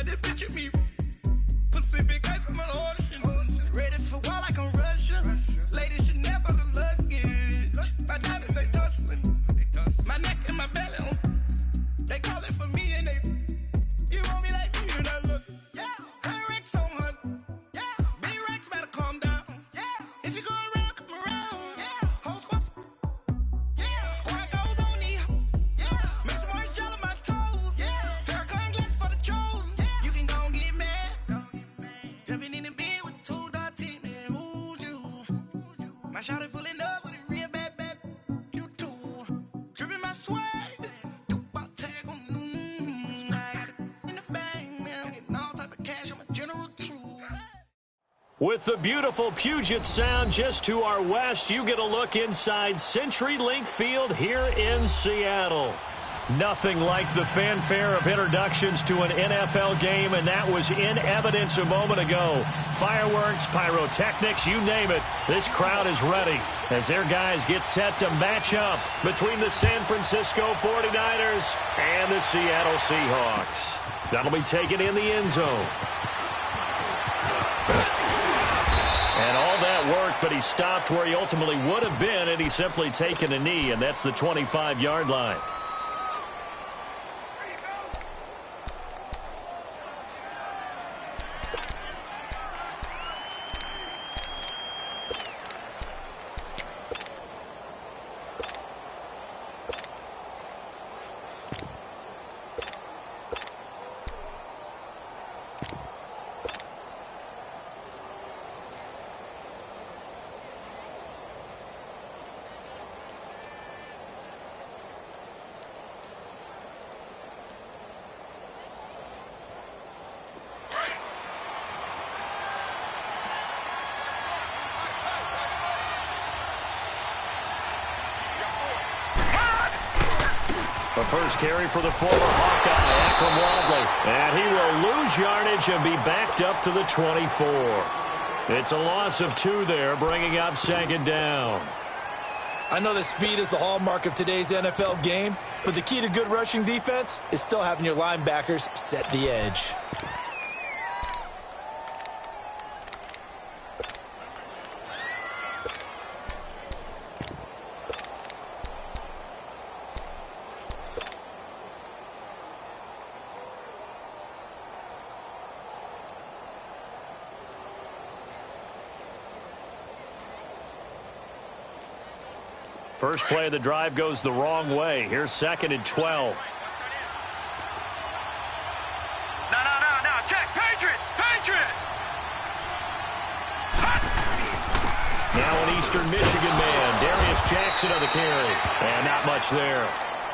this bitch at me. Pacific ice, I'm an ocean. Ready for war like I'm Russian. Ladies should never the luggage. My diamonds, they tussling. My neck and my belly on. They calling for me and they. You want me like me and I look. Yeah. Her Rex on her. Yeah. B-Rex better calm down. Yeah. If you go around, come around. Yeah. Whole squad. Yeah. Squad goes on me. Yeah. Make some orange gel on my toes. Yeah. Farrakhan glass for the chosen. Yeah. You can go and get mad. Jumping in the bed with 2 dark teeth. Who's you? My shawty pulling up with a real bad. You too. Dripping my swag. With the beautiful Puget Sound just to our west, you get a look inside CenturyLink Field here in Seattle. Nothing like the fanfare of introductions to an NFL game, and that was in evidence a moment ago. Fireworks, pyrotechnics, you name it. This crowd is ready as their guys get set to match up between the San Francisco 49ers and the Seattle Seahawks. That'll be taken in the end zone. And all that work, but he stopped where he ultimately would have been, and he's simply taken a knee, and that's the 25-yard line. The first carry for the former Hawkeye, Akram Wadley. And he will lose yardage and be backed up to the 24. It's a loss of 2 there, bringing up second down. I know that speed is the hallmark of today's NFL game, but the key to good rushing defense is still having your linebackers set the edge. First play of the drive goes the wrong way. Here's 2nd and 12. No. Check. Patriot. Now an Eastern Michigan man. Darius Jackson on the carry. And not much there.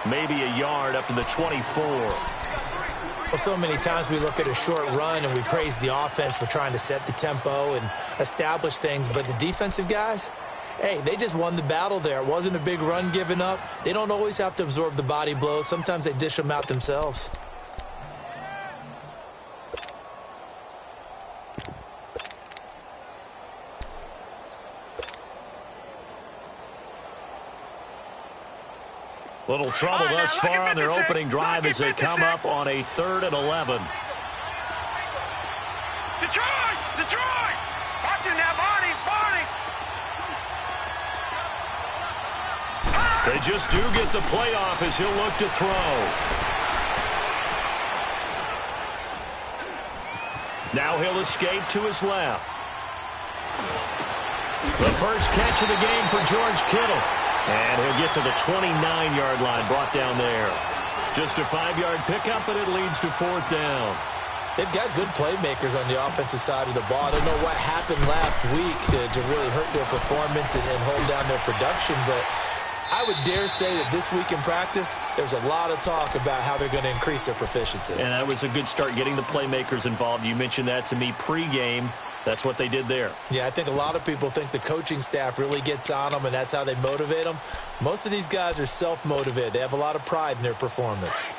Maybe a yard up to the 24. Well, so many times we look at a short run and we praise the offense for trying to set the tempo and establish things, but the defensive guys, hey, they just won the battle there. It wasn't a big run given up. They don't always have to absorb the body blows. Sometimes they dish them out themselves. Little trouble thus far on their opening drive as they come up on a 3rd and 11. Detroit! Watching that Barney! They just do get the playoff as he'll look to throw. Now he'll escape to his left. The first catch of the game for George Kittle. And he'll get to the 29-yard line, brought down there. Just a 5-yard pickup, and it leads to 4th down. They've got good playmakers on the offensive side of the ball. I don't know what happened last week to really hurt their performance and hold down their production, but I would dare say that this week in practice, there's a lot of talk about how they're going to increase their proficiency. And that was a good start, getting the playmakers involved. You mentioned that to me pregame. That's what they did there. Yeah, I think a lot of people think the coaching staff really gets on them, and that's how they motivate them. Most of these guys are self-motivated. They have a lot of pride in their performance.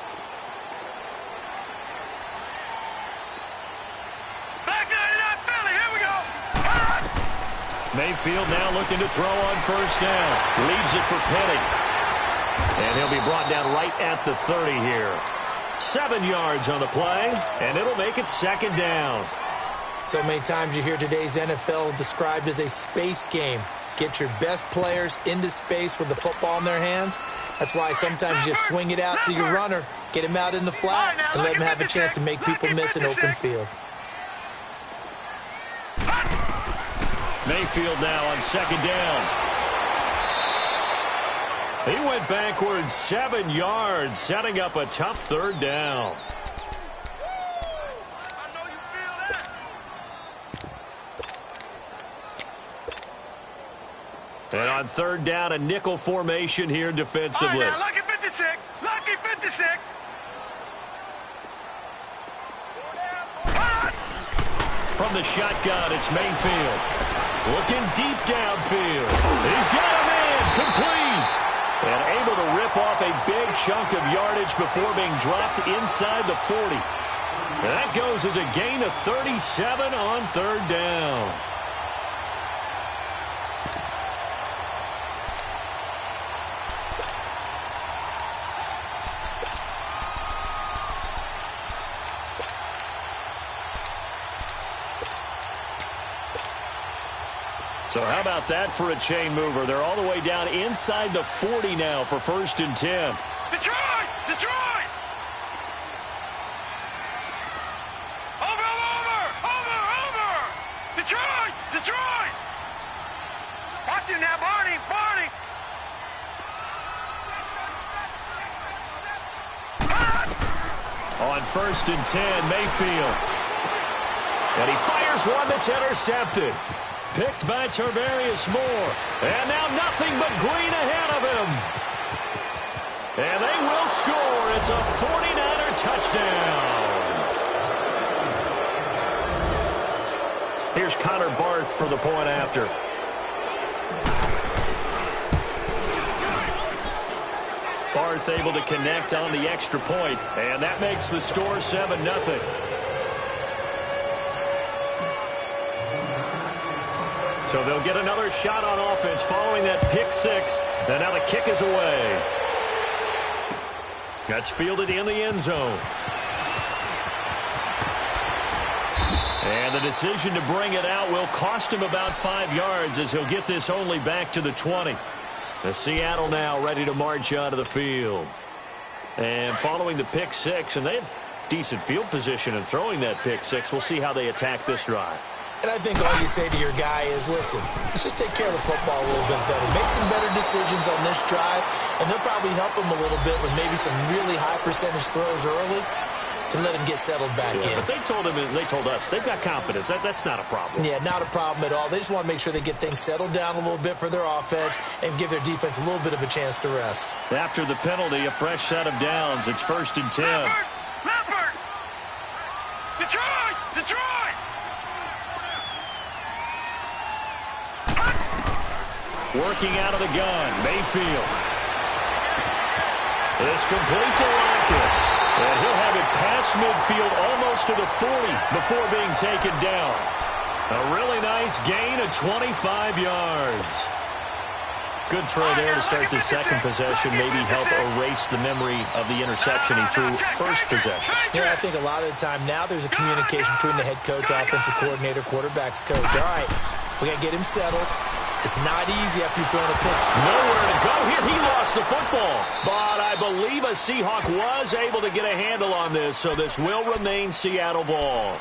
Back 99 Philly, here we go. Mayfield now looking to throw on 1st down. Leaves it for Penny. And he'll be brought down right at the 30 here. 7 yards on the play, and it'll make it 2nd down. So many times you hear today's NFL described as a space game. Get your best players into space with the football in their hands. That's why sometimes you swing it out to your runner, get him out in the flat, and let him have a chance to make people miss an open field. Mayfield now on 2nd down. He went backwards 7 yards, setting up a tough 3rd down. And on 3rd down, a nickel formation here defensively. Right, now, lucky 56. Lucky 56. From the shotgun, it's Mayfield. Looking deep downfield. He's got a man complete. And able to rip off a big chunk of yardage before being dropped inside the 40. And that goes as a gain of 37 on 3rd down. So how about that for a chain mover? They're all the way down inside the 40 now for 1st and 10. Detroit! Detroit! Over! Detroit! Detroit! Watch it now, Barney! Barney! On 1st and 10, Mayfield. And he fires one that's intercepted. Picked by Tarvarius Moore. And now nothing but green ahead of him. And they will score. It's a 49er touchdown. Here's Connor Barth for the point after. Barth able to connect on the extra point. And that makes the score 7-0. So they'll get another shot on offense following that pick 6. And now the kick is away. That's fielded in the end zone. And the decision to bring it out will cost him about 5 yards as he'll get this only back to the 20. The Seattle now ready to march out of the field. And following the pick 6, and they have decent field position in throwing that pick 6. We'll see how they attack this drive. And I think all you say to your guy is, listen, let's just take care of the football a little bit better. Make some better decisions on this drive, and they'll probably help him a little bit with maybe some really high percentage throws early to let him get settled back in. But they told him, and they told us, they've got confidence. That's not a problem. Yeah, not a problem at all. They just want to make sure they get things settled down a little bit for their offense and give their defense a little bit of a chance to rest. After the penalty, a fresh set of downs. It's 1st and 10. Leopard! Detroit! Detroit! Working out of the gun, Mayfield. It's complete to Lockett. And he'll have it past midfield almost to the 40 before being taken down. A really nice gain of 25 yards. Good throw there to start the second possession. Maybe help erase the memory of the interception he threw first possession. Yeah, I think a lot of the time now there's a communication between the head coach, offensive coordinator, quarterback's coach. All right, we got to get him settled. It's not easy after you've thrown a pick. Nowhere to go here. He lost the football. But I believe a Seahawk was able to get a handle on this, so this will remain Seattle ball.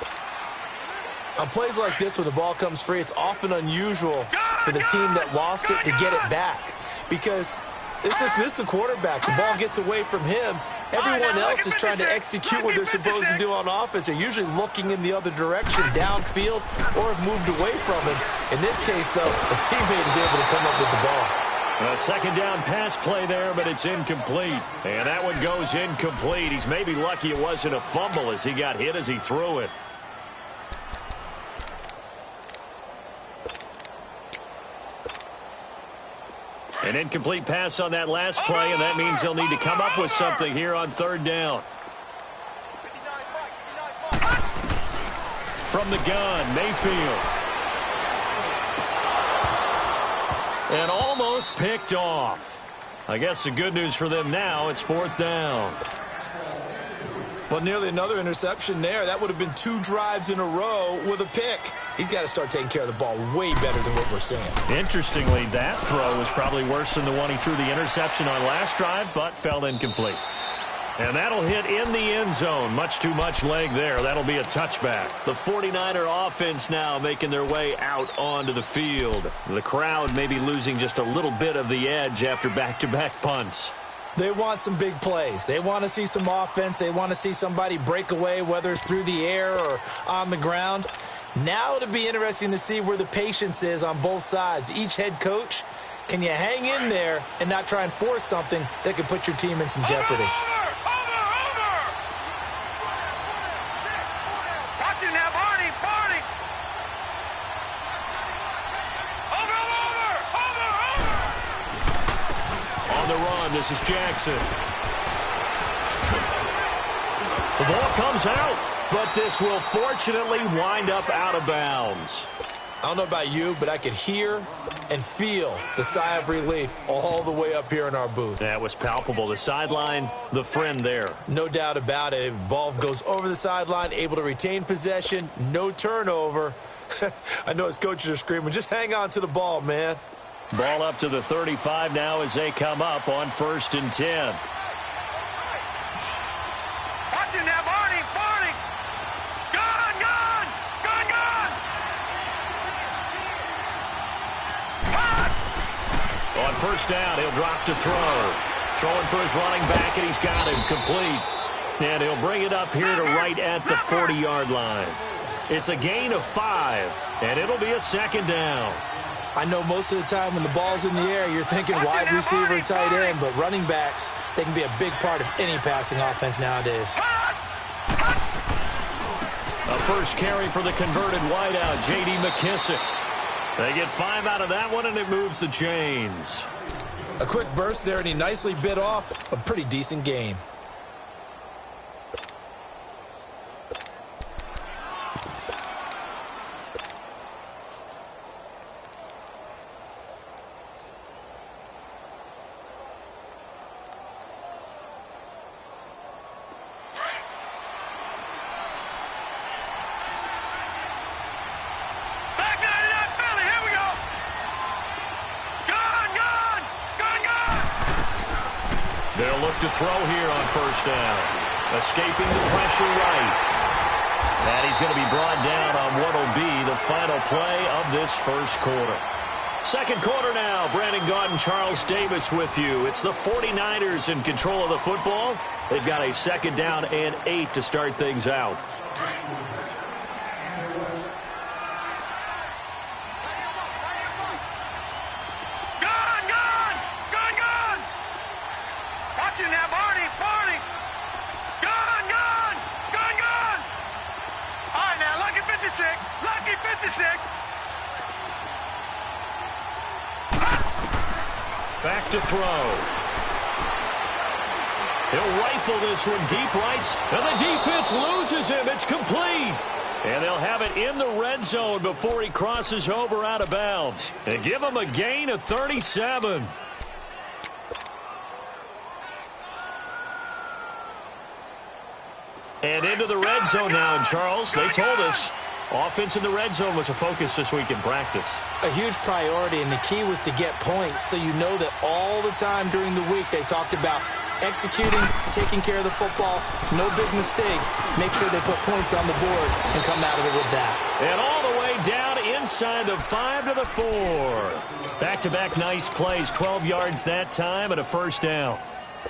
On plays like this, when the ball comes free, it's often unusual for the team that lost it to get it back. Because this is the quarterback. The ball gets away from him. Everyone else is trying to execute what they're supposed to do on offense. They're usually looking in the other direction, downfield, or have moved away from him. In this case, though, a teammate is able to come up with the ball. A second down pass play there, but it's incomplete. And that one goes incomplete. He's maybe lucky it wasn't a fumble as he got hit as he threw it. An incomplete pass on that last play, and that means they'll need to come up with something here on 3rd down. From the gun, Mayfield. And almost picked off. I guess the good news for them now, it's 4th down. Well, nearly another interception there. That would have been 2 drives in a row with a pick. He's got to start taking care of the ball way better than what we're seeing. Interestingly, that throw was probably worse than the one he threw the interception on last drive, but fell incomplete. And that'll hit in the end zone. Much too much leg there. That'll be a touchback. The 49er offense now making their way out onto the field. The crowd may be losing just a little bit of the edge after back-to-back punts. They want some big plays. They want to see some offense. They want to see somebody break away, whether it's through the air or on the ground. Now it'll be interesting to see where the patience is on both sides. Each head coach, can you hang in there and not try and force something that could put your team in some jeopardy? This is Jackson. The ball comes out, but this will fortunately wind up out of bounds. I don't know about you, but I could hear and feel the sigh of relief all the way up here in our booth. That was palpable. The sideline, the friend there. No doubt about it. If ball goes over the sideline, able to retain possession, no turnover. I know his coaches are screaming, just hang on to the ball, man. Ball up to the 35 now as they come up on 1st and 10. Watch him now, Barney. Gone. On 1st down, he'll drop to throw. Throwing for his running back, and he's got him complete. And he'll bring it up here to right at the 40-yard line. It's a gain of 5, and it'll be a 2nd down. I know most of the time when the ball's in the air, you're thinking wide receiver, tight end, but running backs, they can be a big part of any passing offense nowadays. A first carry for the converted wideout, J.D. McKissick. They get 5 out of that one, and it moves the chains. A quick burst there, and he nicely bit off a pretty decent gain. They'll look to throw here on 1st down. Escaping the pressure right. And he's going to be brought down on what will be the final play of this 1st quarter. 2nd quarter now. Brandon Gaudin, Charles Davis with you. It's the 49ers in control of the football. They've got a 2nd down and 8 to start things out. Lucky 56. Back to throw. He'll rifle this one deep right, and the defense loses him. It's complete. And they'll have it in the red zone before he crosses over out of bounds. And give him a gain of 37. And into the red zone now, and Charles, they told us offense in the red zone was a focus this week in practice. A huge priority, and the key was to get points, so you know that all the time during the week they talked about executing, taking care of the football, no big mistakes, make sure they put points on the board and come out of it with that. And all the way down inside the 5 to the 4. Back-to-back nice plays, 12 yards that time and a 1st down.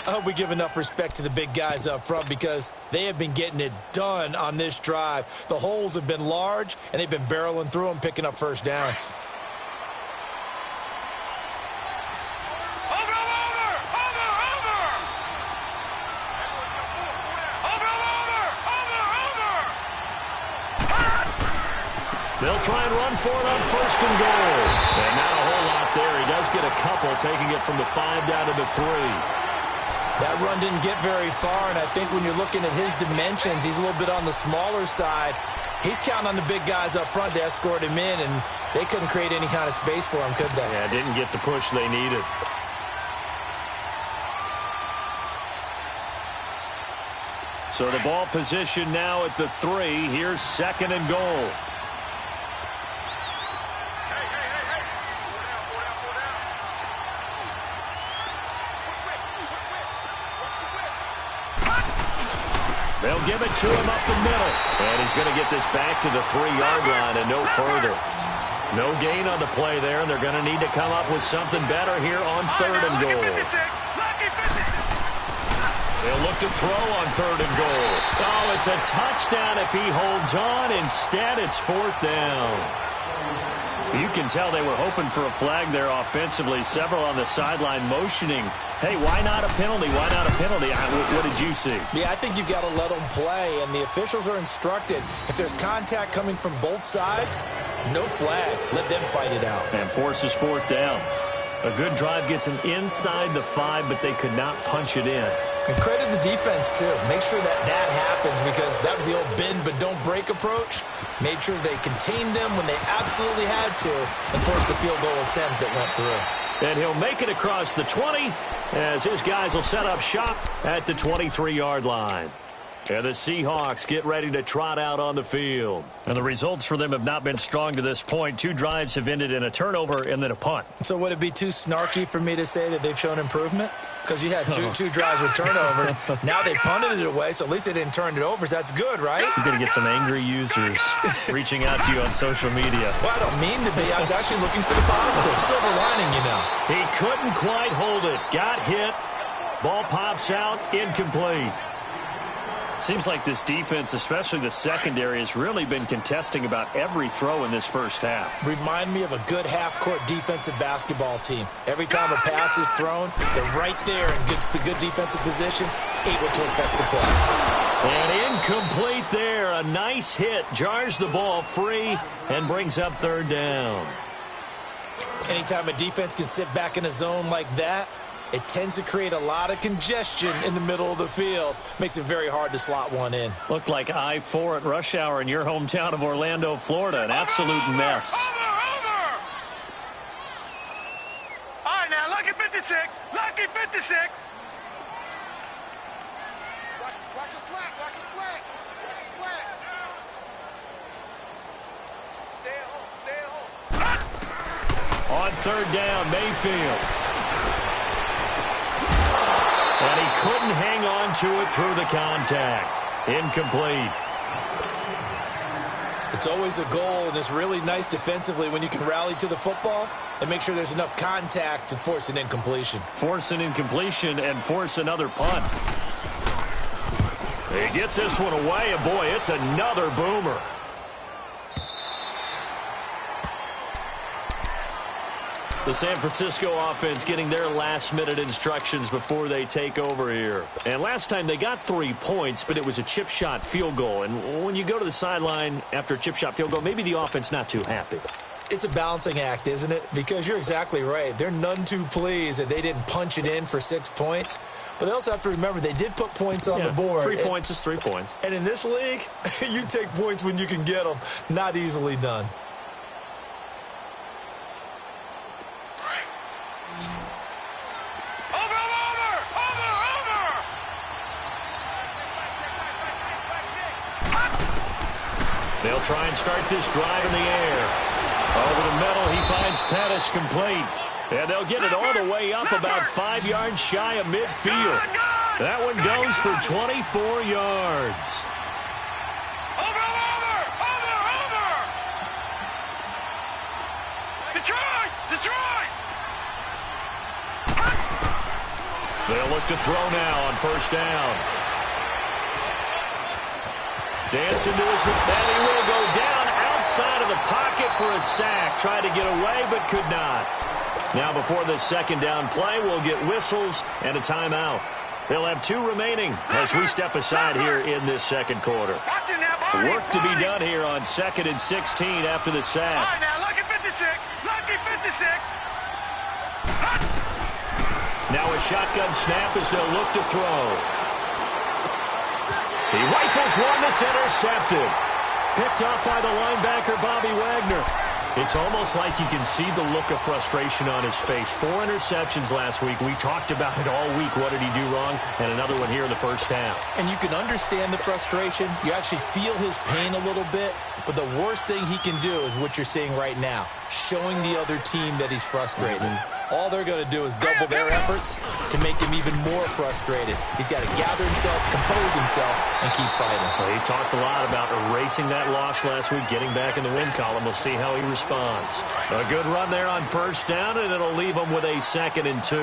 I hope we give enough respect to the big guys up front because they have been getting it done on this drive. The holes have been large, and they've been barreling through them, picking up 1st downs. They'll try and run for it on 1st and goal. And not a whole lot there. He does get a couple, taking it from the 5 down to the 3. That run didn't get very far, and I think when you're looking at his dimensions, he's a little bit on the smaller side. He's counting on the big guys up front to escort him in, and they couldn't create any kind of space for him, could they? Yeah, didn't get the push they needed. So the ball position now at the 3. Here's 2nd and goal. They'll give it to him up the middle. And he's going to get this back to the 3-yard line and no further. No gain on the play there, and they're going to need to come up with something better here on 3rd and goal. They'll look to throw on 3rd and goal. Oh, it's a touchdown if he holds on. Instead, it's 4th down. You can tell they were hoping for a flag there offensively. Several on the sideline motioning. Hey, why not a penalty? Why not a penalty? What did you see? Yeah, I think you got to let them play, and the officials are instructed. If there's contact coming from both sides, no flag. Let them fight it out. And forces 4th down. A good drive gets them inside the 5, but they could not punch it in. And credit the defense, too. Make sure that happens, because that was the old bend but don't break approach. Made sure they contained them when they absolutely had to and forced the field goal attempt that went through. And he'll make it across the 20 as his guys will set up shop at the 23-yard line. And the Seahawks get ready to trot out on the field. And the results for them have not been strong to this point. 2 drives have ended in a turnover and then a punt. So would it be too snarky for me to say that they've shown improvement? Because you had two drives with turnovers. Now they punted it away, so at least they didn't turn it over. So that's good, right? You're going to get some angry users reaching out to you on social media. Well, I don't mean to be. I was actually looking for the positive. Silver lining, you know. He couldn't quite hold it. Got hit. Ball pops out. Incomplete. Seems like this defense, especially the secondary, has really been contesting about every throw in this first half. Remind me of a good half-court defensive basketball team. Every time a pass is thrown, they're right there and gets the good defensive position, able to affect the play. And incomplete there. A nice hit. Jars the ball free and brings up 3rd down. Anytime a defense can sit back in a zone like that, it tends to create a lot of congestion in the middle of the field. Makes it very hard to slot one in. Looked like I-4 at rush hour in your hometown of Orlando, Florida. An absolute mess. Over! All right, now, lucky 56. Lucky 56. Watch the slack. Watch the slack. Watch the slack. Stay at home. Stay at home. On 3rd down, Mayfield. And he couldn't hang on to it through the contact. Incomplete. It's always a goal, and it's really nice defensively when you can rally to the football and make sure there's enough contact to force an incompletion. Force an incompletion and force another punt. He gets this one away, and boy, it's another boomer. The San Francisco offense getting their last-minute instructions before they take over here. And last time they got 3 points, but it was a chip shot field goal. And when you go to the sideline after a chip shot field goal, maybe the offense not too happy. It's a balancing act, isn't it? Because you're exactly right. They're none too pleased that they didn't punch it in for 6 points. But they also have to remember they did put points on the board. 3 points is 3 points. And in this league, you take points when you can get them. Not easily done. They'll try and start this drive in the air. Over the middle, he finds Pettis complete. And they'll get it all the way up about 5 yards shy of midfield. That one goes for 24 yards. Over! Detroit! They'll look to throw now on 1st down. Dancing to his, and he will go down outside of the pocket for a sack. Tried to get away, but could not. Now before the 2nd down play, we'll get whistles and a timeout. They'll have 2 remaining as we step aside here in this 2nd quarter. Work to be done here on 2nd and 16 after the sack. All right, now, lucky 56. Lucky 56. Now a shotgun snap as they'll look to throw. He rifles one that's intercepted. Picked up by the linebacker, Bobby Wagner. It's almost like you can see the look of frustration on his face. 4 interceptions last week. We talked about it all week. What did he do wrong? And another one here in the first half. And you can understand the frustration. You actually feel his pain a little bit. But the worst thing he can do is what you're seeing right now, showing the other team that he's frustrated. All they're going to do is double their efforts to make him even more frustrated. He's got to gather himself, compose himself, and keep fighting. Well, he talked a lot about erasing that loss last week, getting back in the win column. We'll see how he responds. A good run there on first down, and it'll leave him with a 2nd and 2.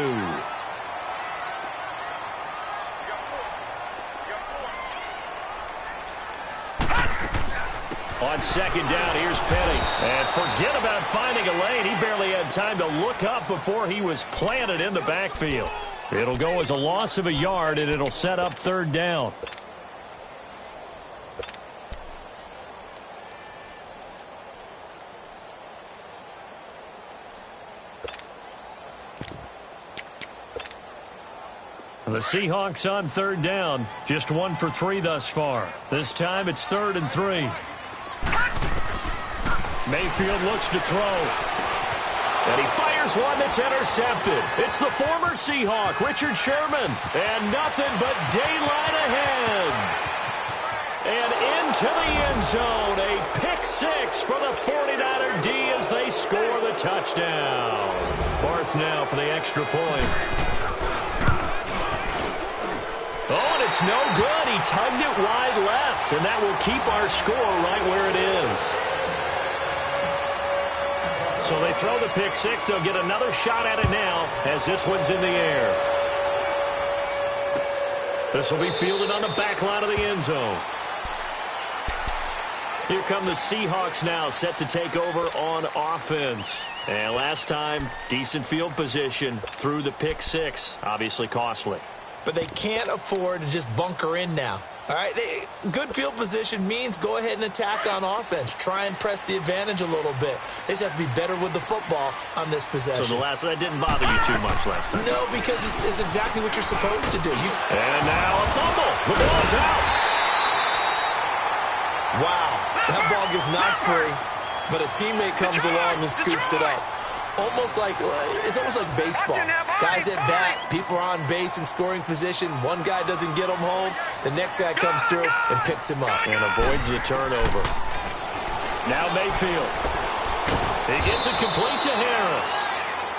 On 2nd down, here's Penny. And forget about finding a lane. He barely had time to look up before he was planted in the backfield. It'll go as a loss of a yard, and it'll set up 3rd down. The Seahawks on 3rd down. Just 1 for 3 thus far. This time it's 3rd and 3. Mayfield looks to throw. And he fires one that's intercepted. It's the former Seahawk, Richard Sherman. And nothing but daylight ahead. And into the end zone. A pick 6 for the 49er D as they score the touchdown. Barth now for the extra point. Oh, and it's no good. He tugged it wide left, and that will keep our score right where it is. So they throw the pick 6. They'll get another shot at it now as this one's in the air. This will be fielded on the back line of the end zone. Here come the Seahawks now, set to take over on offense. And last time, decent field position through the pick 6. Obviously costly. But they can't afford to just bunker in now. All right, good field position means go ahead and attack on offense. Try and press the advantage a little bit. They just have to be better with the football on this possession. So the last one, that didn't bother you too much last time? No, because it's exactly what you're supposed to do. And now a fumble. The ball's out. Wow, that ball gets knocked free, but a teammate comes along and scoops it up. It's almost like baseball. Guys at bat, people are on base in scoring position. One guy doesn't get him home. The next guy comes through and picks him up. And avoids the turnover. Now Mayfield. He gets it complete to Harris.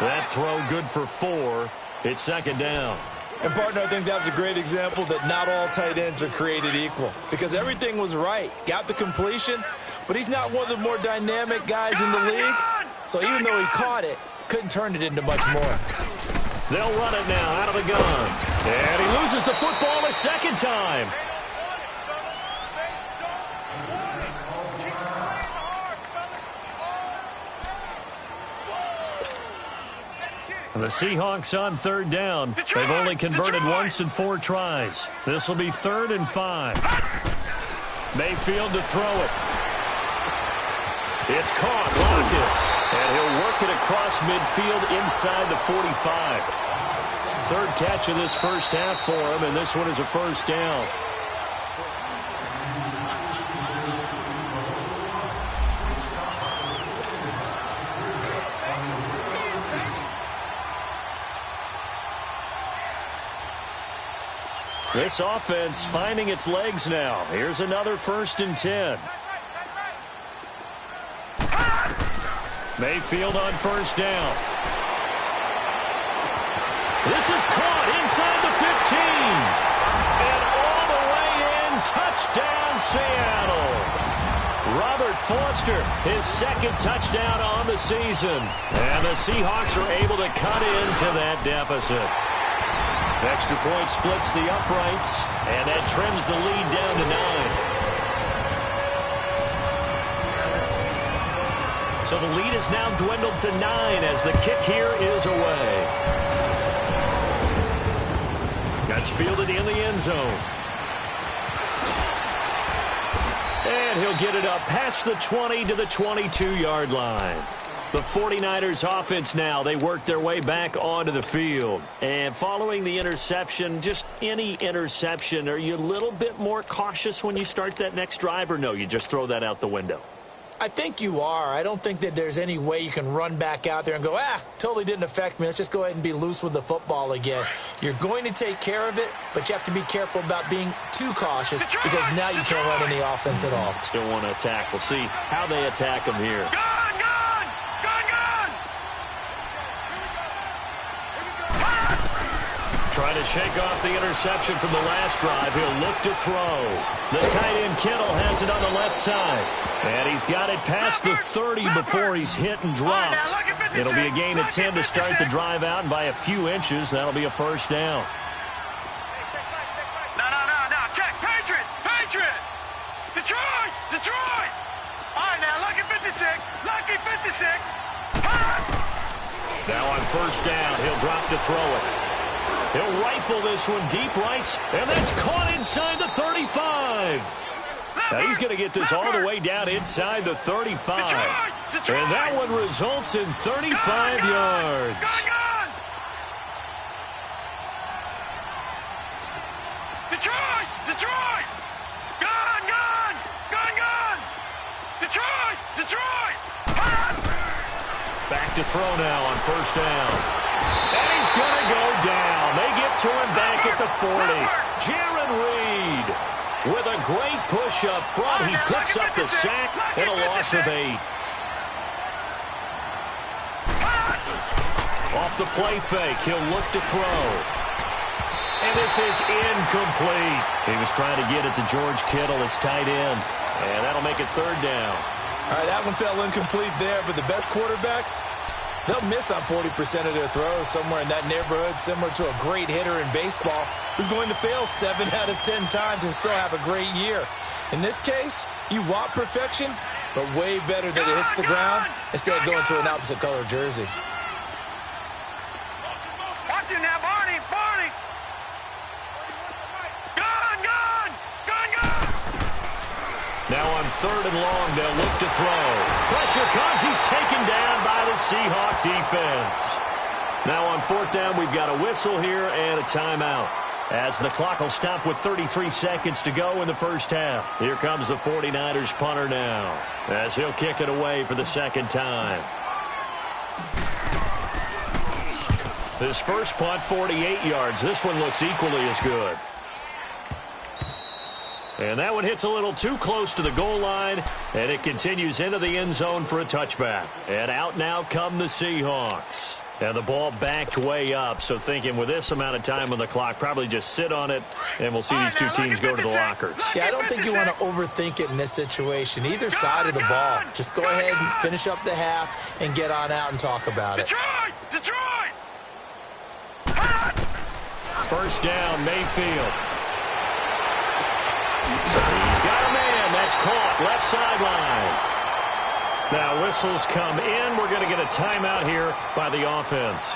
That throw good for 4. It's 2nd down. And, partner, I think that was a great example that not all tight ends are created equal. Because everything was right. Got the completion, but he's not one of the more dynamic guys in the league. So even though he caught it, couldn't turn it into much more. They'll run it now out of the gun. And he loses the football a 2nd time. The Seahawks on 3rd down. They've only converted once in 4 tries. This will be 3rd and 5. Mayfield to throw it. It's caught. Lockett. And he'll work it across midfield inside the 45. 3rd catch of this first half for him, and this one is a 1st down. This offense finding its legs now. Here's another 1st and 10. Mayfield on 1st down. This is caught inside the 15. And all the way in, touchdown Seattle. Robert Foster, his 2nd touchdown on the season. And the Seahawks are able to cut into that deficit. Extra point splits the uprights, and that trims the lead down to 9. So the lead is now dwindled to 9 as the kick here is away. That's fielded in the end zone. And he'll get it up past the 20 to the 22-yard line. The 49ers offense now, they work their way back onto the field. And following the interception, just any interception, are you a little bit more cautious when you start that next drive, or no, you just throw that out the window? I think you are. I don't think that there's any way you can run back out there and go, totally didn't affect me. Let's just go ahead and be loose with the football again. You're going to take care of it, but you have to be careful about being too cautious because now you can't run any offense at all. Still want to attack. We'll see how they attack him here. Trying to shake off the interception from the last drive. He'll look to throw. The tight end Kittle has it on the left side. And he's got it past the 30 before he's hit and dropped. It'll be a gain of 10 to start the drive out, and by a few inches, that'll be a first down. No. Check. Patriot. Detroit. All right, now, lucky 56. Now on first down, he'll drop to throw it. He'll rifle this one deep right, and that's caught inside the 35. Now he's going to get this all the way down inside the 35. And that one results in 35 yards. Detroit! Detroit! Back to throw now on first down. And he's going to go down. They get to him back at the 40. Jaron Reed with a great push up front. He picks up the sack and a loss of 8. Off the play fake, he'll look to throw. And this is incomplete. He was trying to get it to George Kittle, his tight end. And that'll make it third down. All right, that one fell incomplete there, but the best quarterbacks, they'll miss on 40% of their throws, somewhere in that neighborhood, similar to a great hitter in baseball who's going to fail 7 out of 10 times and still have a great year. In this case, you want perfection, but way better that it hits the ground instead of going to an opposite color jersey. Watch him now, Barney! Now on third and long, they'll look to throw. Pressure comes. He's taken down by the Seahawk defense. Now on fourth down, we've got a whistle here and a timeout, as the clock will stop with 33 seconds to go in the first half. Here comes the 49ers punter now, as he'll kick it away for the second time. His first punt, 48 yards. This one looks equally as good. And that one hits a little too close to the goal line, and it continues into the end zone for a touchback. And out now come the Seahawks. And the ball backed way up, so thinking with this amount of time on the clock, probably just sit on it, and we'll see these two teams go to the lockers. Yeah, I don't think you want to overthink it in this situation. Either side of the ball. Just go ahead and finish up the half and get on out and talk about it. Detroit! First down, Mayfield. He's got a man. That's caught. Left sideline. Now whistles come in. We're going to get a timeout here by the offense,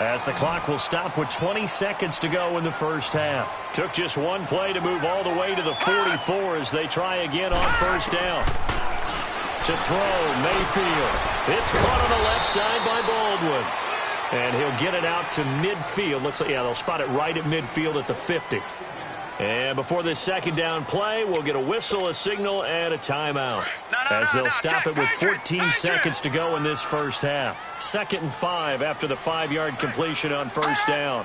as the clock will stop with 20 seconds to go in the first half. Took just one play to move all the way to the 44 as they try again on first down. To throw, Mayfield. It's caught on the left side by Baldwin. And he'll get it out to midfield. Looks like, yeah, they'll spot it right at midfield at the 50. And before this second down play, we'll get a whistle, a signal, and a timeout, as they'll stop it with 14 seconds to go in this first half. 2nd and 5 after the 5-yard completion on first down.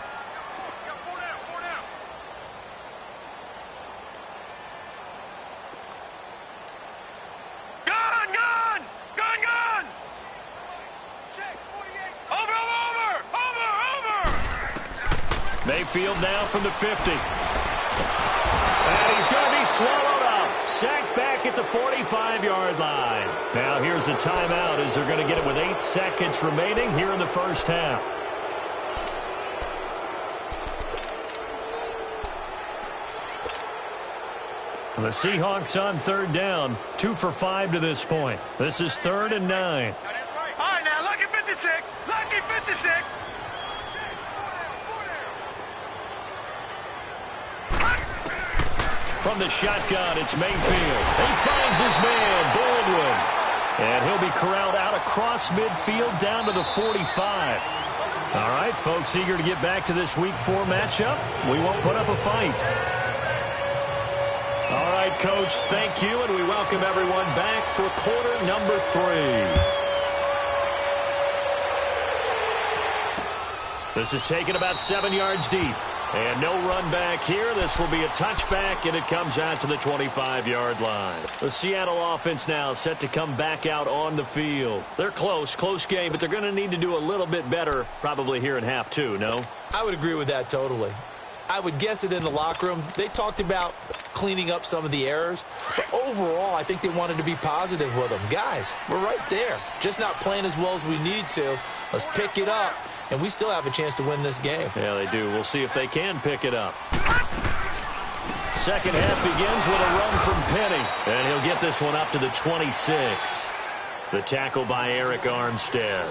Gun! Check, 48. Over! Mayfield now from the 50. And he's going to be swallowed up. Sacked back at the 45-yard line. Now here's a timeout, as they're going to get it with 8 seconds remaining here in the first half. The Seahawks on third down, 2 for 5 to this point. This is 3rd and 9. All right, now, lucky 56. Lucky 56. From the shotgun, it's Mayfield. He finds his man, Baldwin. And he'll be corralled out across midfield down to the 45. All right, folks, eager to get back to this Week 4 matchup. We won't put up a fight. All right. right, Coach, thank you, and we welcome everyone back for quarter number 3. This is taken about 7 yards deep. And no run back here. This will be a touchback, and it comes out to the 25-yard line. The Seattle offense now set to come back out on the field. They're close game, but they're going to need to do a little bit better probably here in half 2, no? I would agree with that totally. I would guess it in the locker room. They talked about cleaning up some of the errors, but overall, I think they wanted to be positive with them. Guys, we're right there. Just not playing as well as we need to. Let's pick it up. And we still have a chance to win this game. Yeah, they do. We'll see if they can pick it up. Second half begins with a run from Penny. And he'll get this one up to the 26. The tackle by Eric Armstead.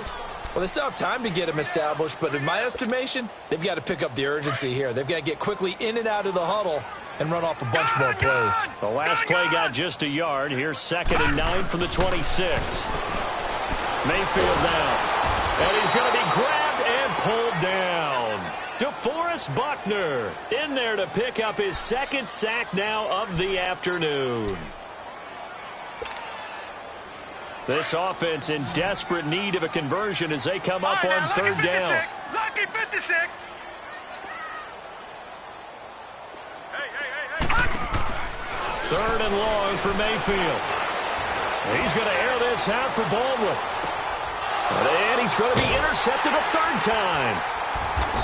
Well, they still have time to get him established, but in my estimation, they've got to pick up the urgency here. They've got to get quickly in and out of the huddle and run off a bunch more plays. The last play got just a yard. Here's 2nd and 9 from the 26. Mayfield now. And he's going to be grabbed and pulled down. DeForest Buckner in there to pick up his 2nd sack now of the afternoon. This offense in desperate need of a conversion as they come up on 3rd down. Lucky 56. Third and long for Mayfield. He's going to air this out for Baldwin. And he's going to be intercepted a 3rd time.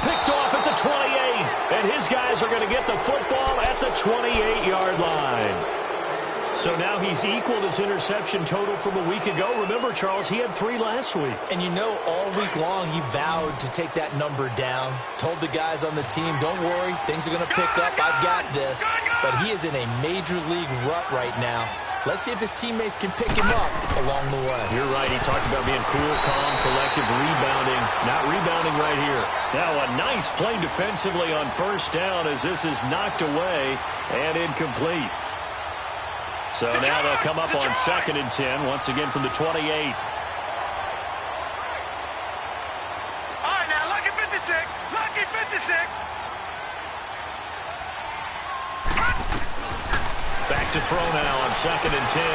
Picked off at the 28. And his guys are going to get the football at the 28-yard line. So now he's equaled his interception total from a week ago. Remember, Charles, he had 3 last week. And you know, all week long he vowed to take that number down. Told the guys on the team, don't worry, things are going to pick up. I've got this. But he is in a major league rut right now. Let's see if his teammates can pick him up along the way. You're right. He talked about being cool, calm, collective, rebounding. Not rebounding right here. Now a nice play defensively on 1st down as this is knocked away and incomplete. So now they'll come up on 2nd and 10, once again from the 28. All right, now, lucky 56. Lucky 56. Back to throw now on 2nd and 10.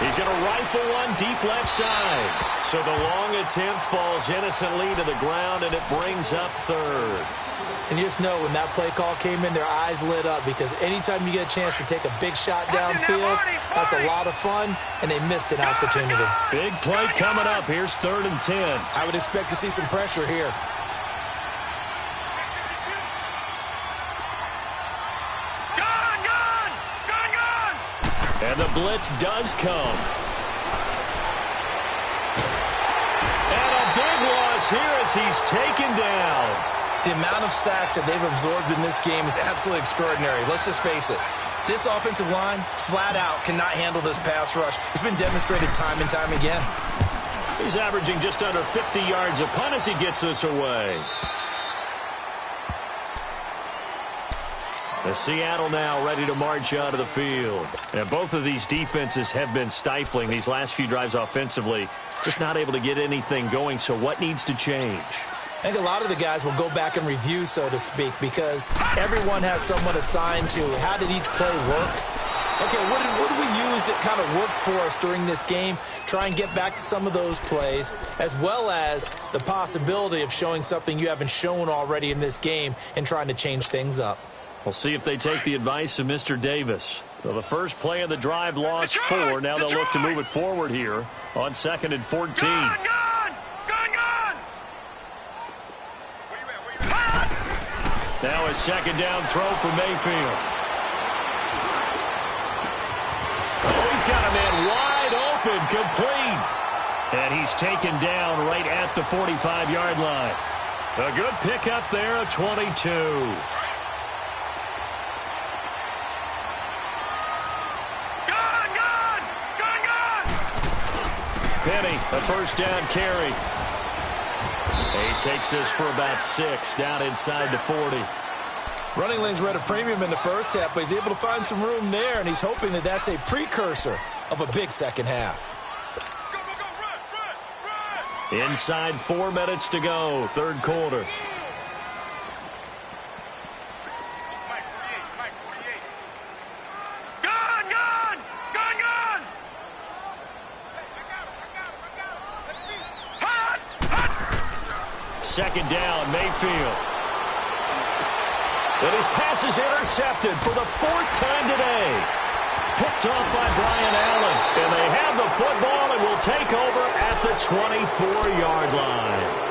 He's going to rifle one deep left side. So the long attempt falls innocently to the ground, and it brings up 3rd. And you just know when that play call came in, their eyes lit up because anytime you get a chance to take a big shot downfield, that's a lot of fun, and they missed an opportunity. Big play coming up. Here's 3rd and 10. I would expect to see some pressure here. And the blitz does come. And a big loss here as he's taken down. The amount of sacks that they've absorbed in this game is absolutely extraordinary. Let's just face it. This offensive line, flat out, cannot handle this pass rush. It's been demonstrated time and time again. He's averaging just under 50 yards a punt as he gets this away. The Seattle now ready to march out of the field. And both of these defenses have been stifling these last few drives offensively. Just not able to get anything going, so what needs to change? I think a lot of the guys will go back and review, so to speak, because everyone has someone assigned to how did each play work. Okay, what did we use that kind of worked for us during this game? Try and get back to some of those plays, as well as the possibility of showing something you haven't shown already in this game and trying to change things up. We'll see if they take the advice of Mr. Davis. So the first play of the drive lost 4. Now they'll look to move it forward here on 2nd and 14. Gone! Now a 2nd down throw for Mayfield. Oh, he's got a man wide open, complete. And he's taken down right at the 45-yard line. A good pickup there, a 22. Penny, a 1st down carry. He takes this for about 6 down inside the 40. Running lanes were at a premium in the first half, but he's able to find some room there, and he's hoping that that's a precursor of a big second half. Go, run! Inside 4 minutes to go, 3rd quarter. Gone! second down, Mayfield. And his pass is intercepted for the 4th time today. Picked off by Brian Allen. And they have the football and will take over at the 24-yard line.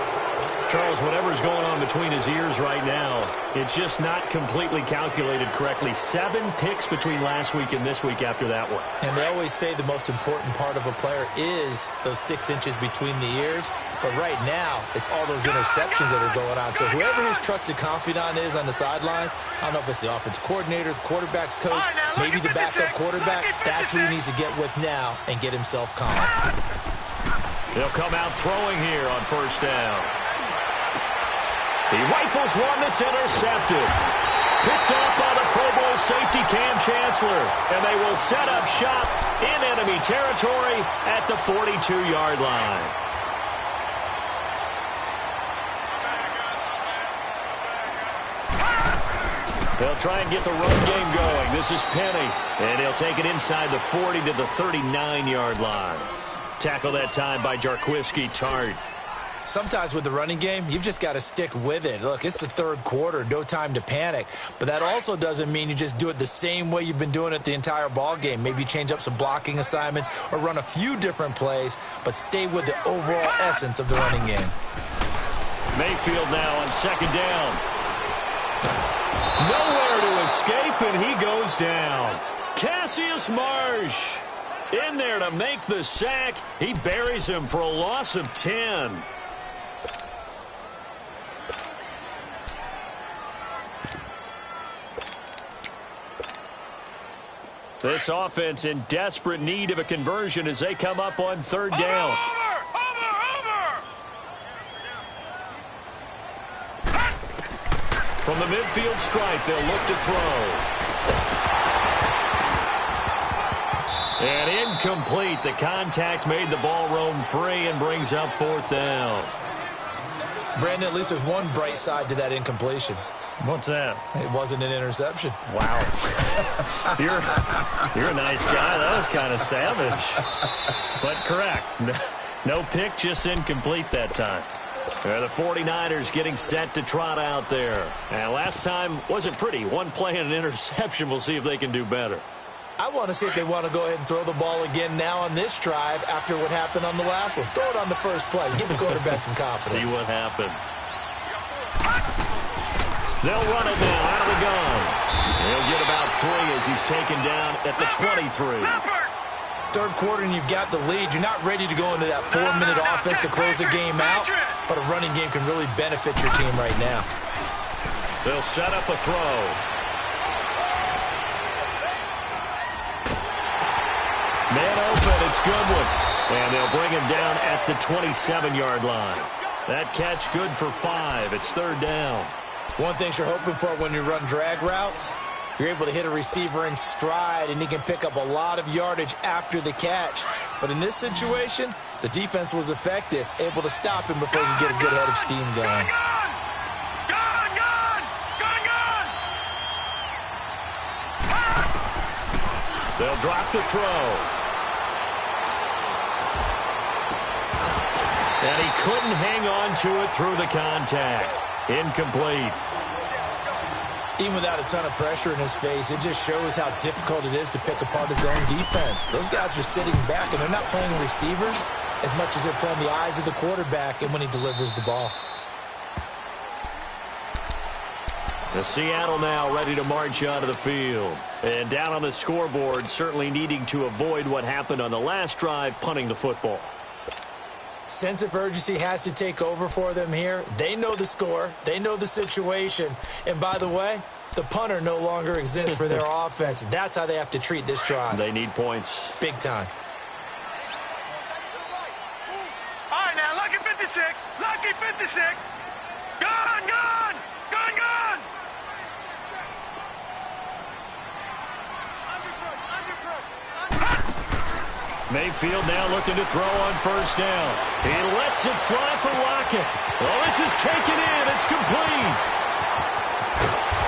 Charles, whatever's going on between his ears right now, it's just not completely calculated correctly. 7 picks between last week and this week after that one. And they always say the most important part of a player is those 6 inches between the ears. But right now, it's all those interceptions that are going on. So whoever his trusted confidant is on the sidelines, I don't know if it's the offensive coordinator, the quarterback's coach, maybe the backup quarterback, that's who he needs to get with now and get himself calm. They'll come out throwing here on first down. He rifles one that's intercepted. Picked off by the Pro Bowl safety Cam Chancellor. And they will set up shop in enemy territory at the 42-yard line. They'll try and get the run game going. This is Penny. And he'll take it inside the 40 to the 39-yard line. Tackle that time by Jarquiski Tart. Sometimes with the running game, you've just got to stick with it. Look, it's the 3rd quarter, no time to panic. But that also doesn't mean you just do it the same way you've been doing it the entire ball game. Maybe change up some blocking assignments or run a few different plays, but stay with the overall essence of the running game. Mayfield now on second down. Nowhere to escape, and he goes down. Cassius Marsh in there to make the sack. He buries him for a loss of 10. This offense in desperate need of a conversion as they come up on 3rd down. From the midfield stripe, they'll look to throw. And incomplete. The contact made the ball roam free and brings up 4th down. Brandon, at least there's one bright side to that incompletion. What's that? It wasn't an interception. Wow. You're a nice guy. That was kind of savage. But correct. No pick, just incomplete that time. The 49ers getting set to trot out there. And last time wasn't pretty. One play and an interception. We'll see if they can do better. I want to see if they want to go ahead and throw the ball again now on this drive after what happened on the last one. Throw it on the first play. Give the quarterback some confidence. See what happens. They'll run it now out of the gun. He'll get about 3 as he's taken down at the 23. 3rd quarter and you've got the lead. You're not ready to go into that 4-minute offense to close the game out, but a running game can really benefit your team right now. They'll set up a throw. Man open, it's Goodwin. And they'll bring him down at the 27-yard line. That catch good for 5. It's 3rd down. One thing you're hoping for when you run drag routes, you're able to hit a receiver in stride, and he can pick up a lot of yardage after the catch. But in this situation, the defense was effective, able to stop him before he could get a good head of steam going. They'll drop the throw. And he couldn't hang on to it through the contact. Incomplete. Even without a ton of pressure in his face, it just shows how difficult it is to pick apart his own defense. Those guys are sitting back, and they're not playing receivers as much as they're playing the eyes of the quarterback and when he delivers the ball. The Seattle now ready to march onto the field. And down on the scoreboard, certainly needing to avoid what happened on the last drive, punting the football. Sense of urgency has to take over for them here. They know the score. They know the situation. And by the way, the punter no longer exists for their offense. That's how they have to treat this drive. They need points. Big time. All right, now, lucky 56. Lucky 56. Gone, gone. Gone, gone. Mayfield now looking to throw on first down. He lets it fly for Lockett. Well, this is taken in. It's complete.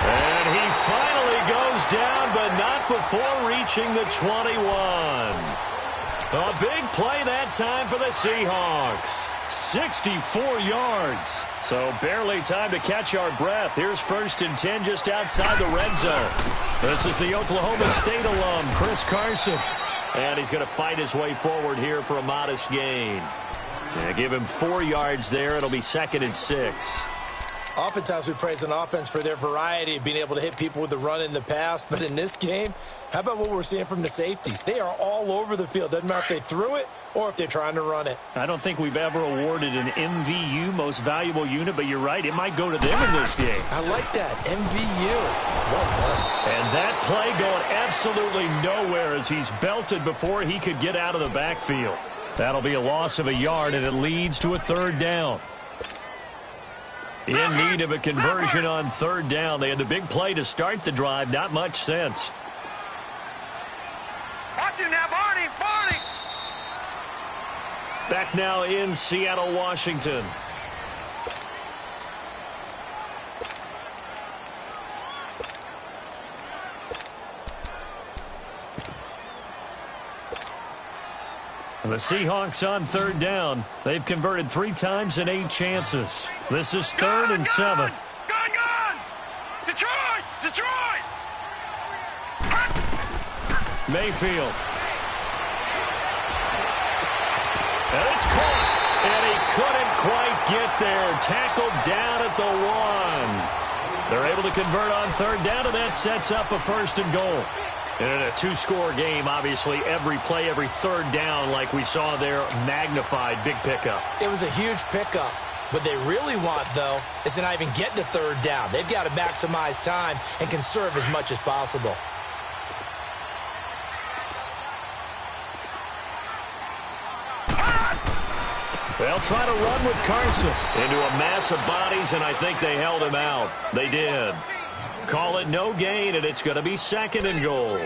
And he finally goes down, but not before reaching the 21. A big play that time for the Seahawks. 64 yards. So barely time to catch our breath. Here's 1st and 10 just outside the red zone. This is the Oklahoma State alum, Chris Carson. And he's going to fight his way forward here for a modest gain. Give him 4 yards there. It'll be 2nd and 6. Oftentimes we praise an offense for their variety of being able to hit people with the run in the pass. But in this game, how about what we're seeing from the safeties? They are all over the field. Doesn't matter if they threw it or if they're trying to run it. I don't think we've ever awarded an MVU, most valuable unit, but you're right. It might go to them in this game. I like that. MVU. Well done. And that play going absolutely nowhere as he's belted before he could get out of the backfield. That'll be a loss of a yard, and it leads to a 3rd down. In need of a conversion on 3rd down. They had the big play to start the drive. Not much sense. Watch him now, Barney. Barney. Back now in Seattle, Washington. The Seahawks on 3rd down. They've converted 3 times in 8 chances. This is 3rd and 7. Gone! Detroit! Detroit! Mayfield. And it's caught. And he couldn't quite get there. Tackled down at the 1. They're able to convert on 3rd down, and that sets up a 1st and goal. And in a 2-score game, obviously, every play, every 3rd down, like we saw there, magnified, big pickup. It was a huge pickup. What they really want, though, is to not even get to 3rd down. They've got to maximize time and conserve as much as possible. They'll try to run with Carson into a mass of bodies, and I think they held him out. They did. Call it no gain, and it's going to be 2nd and goal.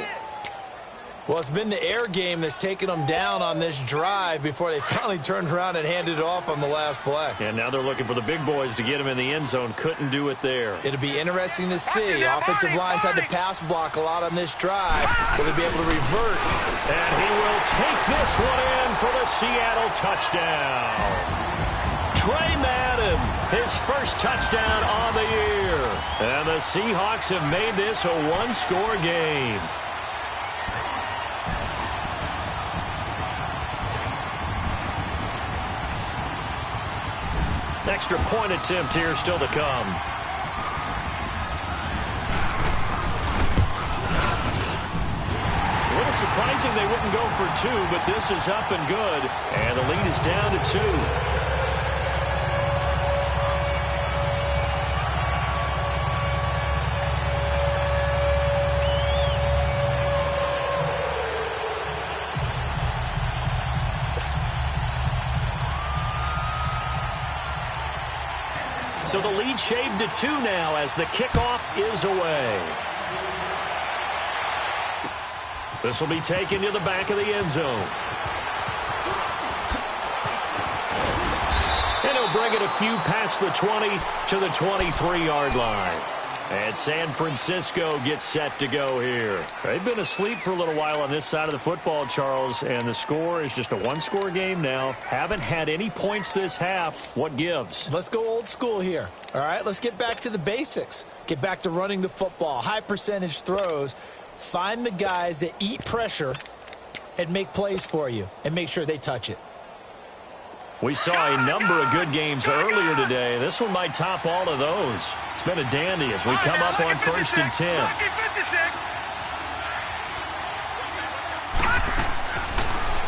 Well, it's been the air game that's taken them down on this drive before they finally turned around and handed it off on the last play. And now they're looking for the big boys to get him in the end zone. Couldn't do it there. It'll be interesting to see. Offensive lines had to pass block a lot on this drive. Will they be able to revert? And he will take this one in for the Seattle touchdown. Trey Madden, his 1st touchdown on the year. And the Seahawks have made this a 1-score game. Extra point attempt here still to come. A little surprising they wouldn't go for 2, but this is up and good. And the lead is down to 2. So the lead shaved to 2 now as the kickoff is away. This will be taken to the back of the end zone. And he'll bring it a few past the 20 to the 23-yard line. And San Francisco gets set to go here. They've been asleep for a little while on this side of the football, Charles, and the score is just a 1-score game now. Haven't had any points this half. What gives? Let's go old school here. All right, let's get back to the basics. Get back to running the football, high percentage throws. Find the guys that eat pressure and make plays for you and make sure they touch it. We saw a number of good games earlier today. This one might top all of those. It's been a dandy as we come up on 1st and 10.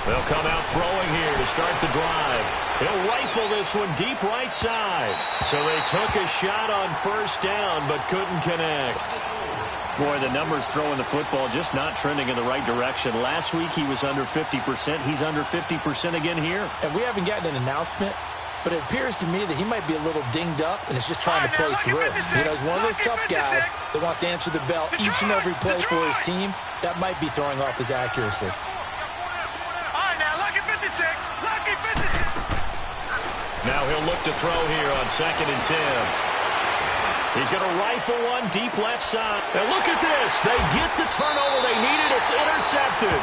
They'll come out throwing here to start the drive. He'll rifle this one deep right side. So they took a shot on 1st down but couldn't connect. Boy, the numbers throwing the football just not trending in the right direction. Last week he was under 50%. He's under 50% again here. And we haven't gotten an announcement, but it appears to me that he might be a little dinged up and is just trying to play through. You know, he's one of those tough guys that wants to answer the bell each and every play for his team. That might be throwing off his accuracy. All right, now, lucky 56. Lucky 56. Now he'll look to throw here on 2nd and 10. He's going to rifle one deep left side. And look at this. They get the turnover they needed. It's intercepted.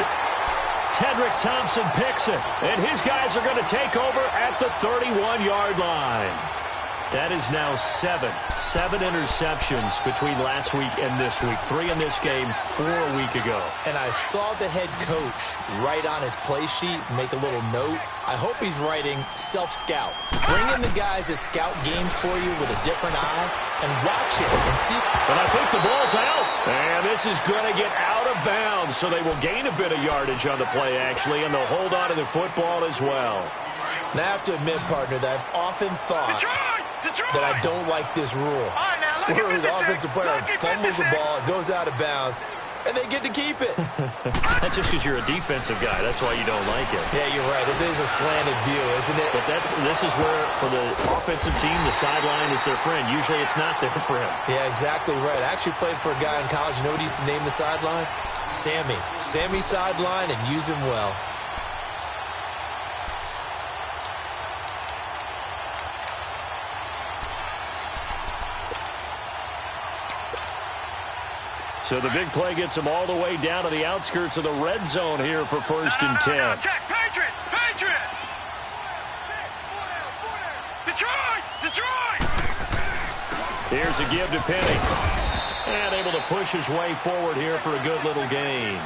Tedrick Thompson picks it, and his guys are going to take over at the 31-yard line. That is now seven interceptions between last week and this week. 3 in this game, 4 a week ago. And I saw the head coach write on his play sheet, make a little note. I hope he's writing self-scout. Bring in the guys that scout games for you with a different eye and watch it and see. But I think the ball's out. And this is going to get out of bounds, so they will gain a bit of yardage on the play, actually, and they'll hold on to the football as well. Now, I have to admit, partner, that I've often thought that I don't like this rule. Where the offensive player fumbles the ball, it goes out of bounds, and they get to keep it. That's just because you're a defensive guy. That's why you don't like it. Yeah, you're right. It is a slanted view, isn't it? But this is where, for the offensive team, the sideline is their friend. Usually it's not there for him. Yeah, exactly right. I actually played for a guy in college. You know what he used to name the sideline? Sammy. Sammy sideline, and use him well. So the big play gets them all the way down to the outskirts of the red zone here for 1st and 10. No, check, Patriot! Detroit! Here's a give to Penny. And able to push his way forward here for a good little gain.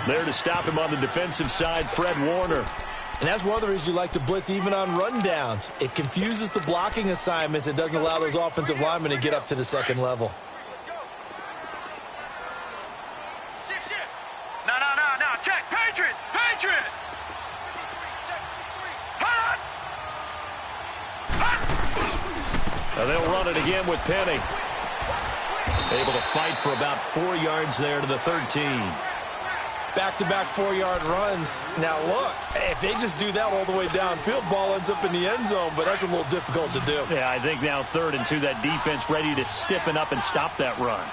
There to stop him on the defensive side, Fred Warner. And that's one of the reasons you like to blitz even on rundowns. It confuses the blocking assignments. It doesn't allow those offensive linemen to get up to the second level. No, check, Patriot! Now they'll run it again with Penny. Able to fight for about 4 yards there to the 13. Back-to-back 4-yard runs. Now, look, if they just do that all the way downfield, ball ends up in the end zone, but that's a little difficult to do. Yeah, I think now 3rd and 2, that defense ready to stiffen up and stop that run.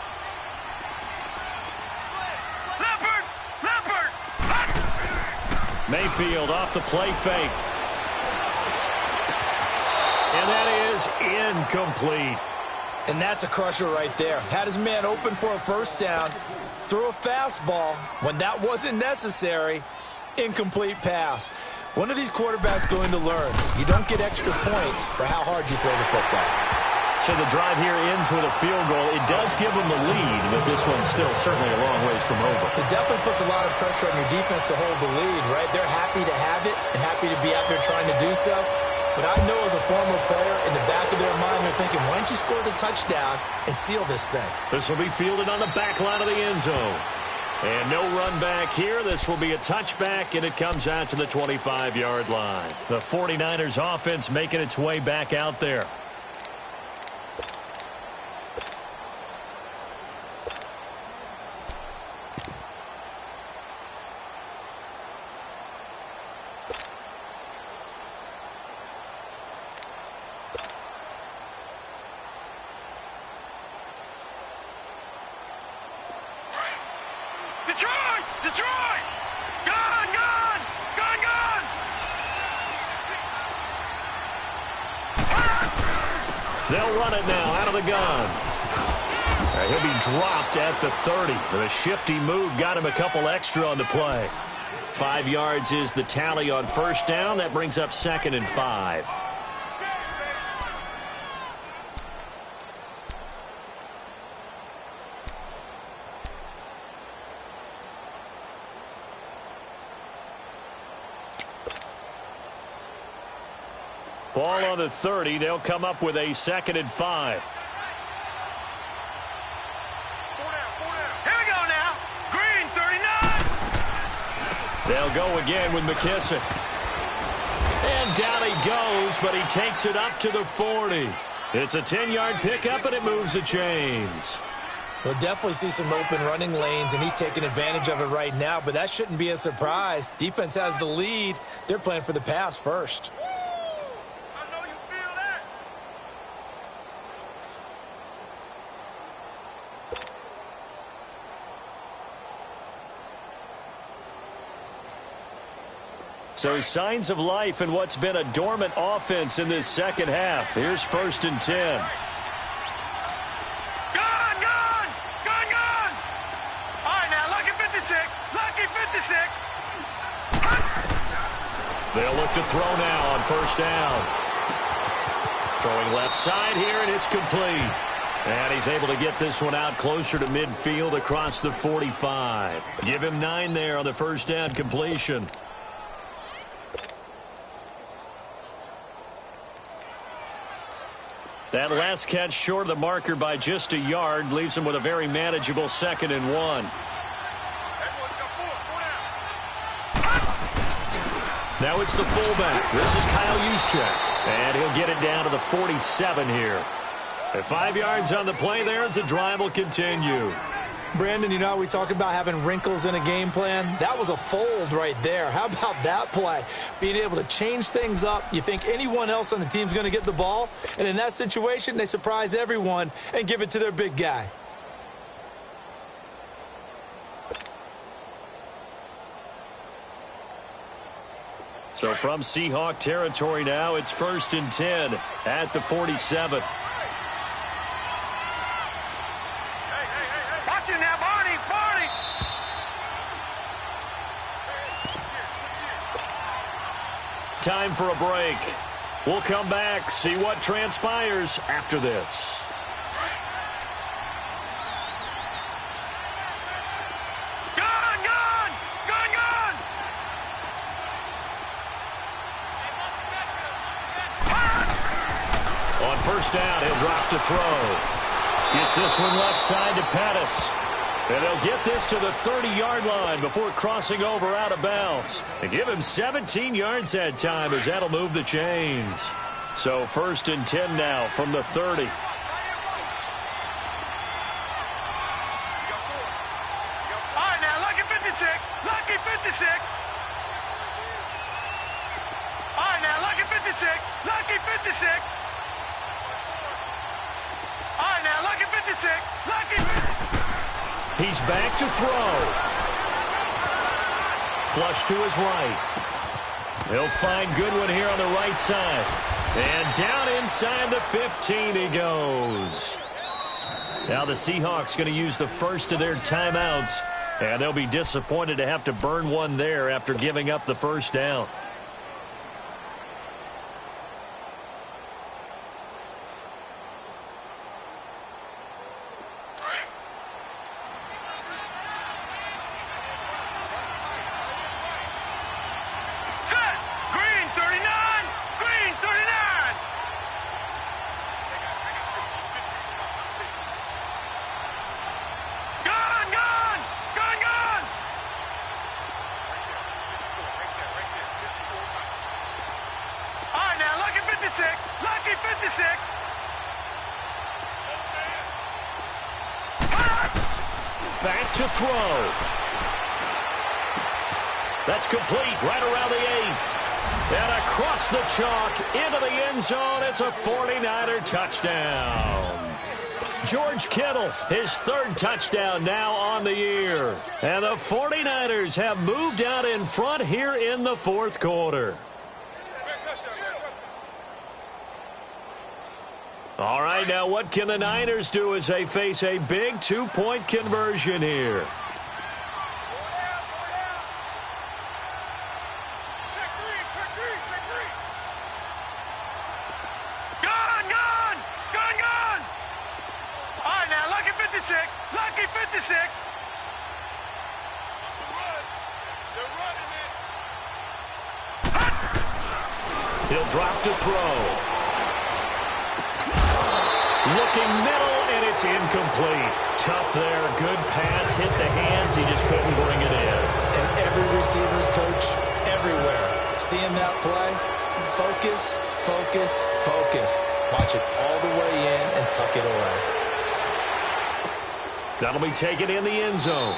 Leopard! Mayfield off the play fake. And that is incomplete. And that's a crusher right there. Had his man open for a first down, threw a fastball when that wasn't necessary, incomplete pass. When are these quarterbacks going to learn? You don't get extra points for how hard you throw the football. So the drive here ends with a field goal. It does give them the lead, but this one's still certainly a long ways from over. It definitely puts a lot of pressure on your defense to hold the lead, right? They're happy to have it and happy to be out there trying to do so. But I know as a former player, in the back of their mind, they're thinking, why don't you score the touchdown and seal this thing? This will be fielded on the back line of the end zone. And no run back here. This will be a touchback, and it comes out to the 25-yard line. The 49ers offense making its way back out there. Detroit! Gone! They'll run it now out of the gun. He'll be dropped at the 30. The shifty move got him a couple extra on the play. 5 yards is the tally on first down. That brings up 2nd and 5. Ball on the 30. They'll come up with a 2nd and 5. Here we go now. Green, 39. They'll go again with McKissick. And down he goes, but he takes it up to the 40. It's a 10-yard pickup, and it moves the chains. We'll definitely see some open running lanes, and he's taking advantage of it right now, but that shouldn't be a surprise. Defense has the lead. They're playing for the pass first. So signs of life in what's been a dormant offense in this second half. Here's 1st and 10. Gone! All right, now, lucky 56. They'll look to throw now on first down. Throwing left side here, and it's complete. And he's able to get this one out closer to midfield across the 45. Give him 9 there on the first down completion. That last catch short of the marker by just a yard leaves him with a very manageable 2nd and 1. Now it's the fullback. This is Kyle Juszczyk. And he'll get it down to the 47 here. At 5 yards on the play there as the drive will continue. Brandon, you know, we talk about having wrinkles in a game plan. That was a fold right there. How about that play? Being able to change things up. You think anyone else on the team's going to get the ball, and in that situation, they surprise everyone and give it to their big guy. So from Seahawk territory now, it's 1st and 10 at the 47. Watch it now, Barney! Time for a break. We'll come back, see what transpires after this. On first down, he'll drop to throw. Gets this one left side to Pettis. And they'll get this to the 30-yard line before crossing over out of bounds. And give him 17 yards that time as that'll move the chains. So 1st and 10 now from the 30. All right, now, lucky 56. Lucky 56. All right, now, lucky 56. Lucky 56. All right, now, lucky 56. Lucky 56. He's back to throw. Flush to his right. He'll find Goodwin here on the right side. And down inside the 15 he goes. Now the Seahawks going to use the first of their timeouts. And they'll be disappointed to have to burn one there after giving up the first down. Lucky 56. Back to throw. That's complete right around the 8. And across the chalk into the end zone. It's a 49er touchdown. George Kittle, his 3rd touchdown now on the year. And the 49ers have moved out in front here in the 4th quarter. All right, now what can the Niners do as they face a big 2-point conversion here? Lucky 56. He'll drop to throw. Looking middle, and it's incomplete. Tough there. Good pass. Hit the hands. He just couldn't bring it in. And every receiver's coach everywhere. Seeing that play, focus, focus, focus. Watch it all the way in and tuck it away. That'll be taken in the end zone.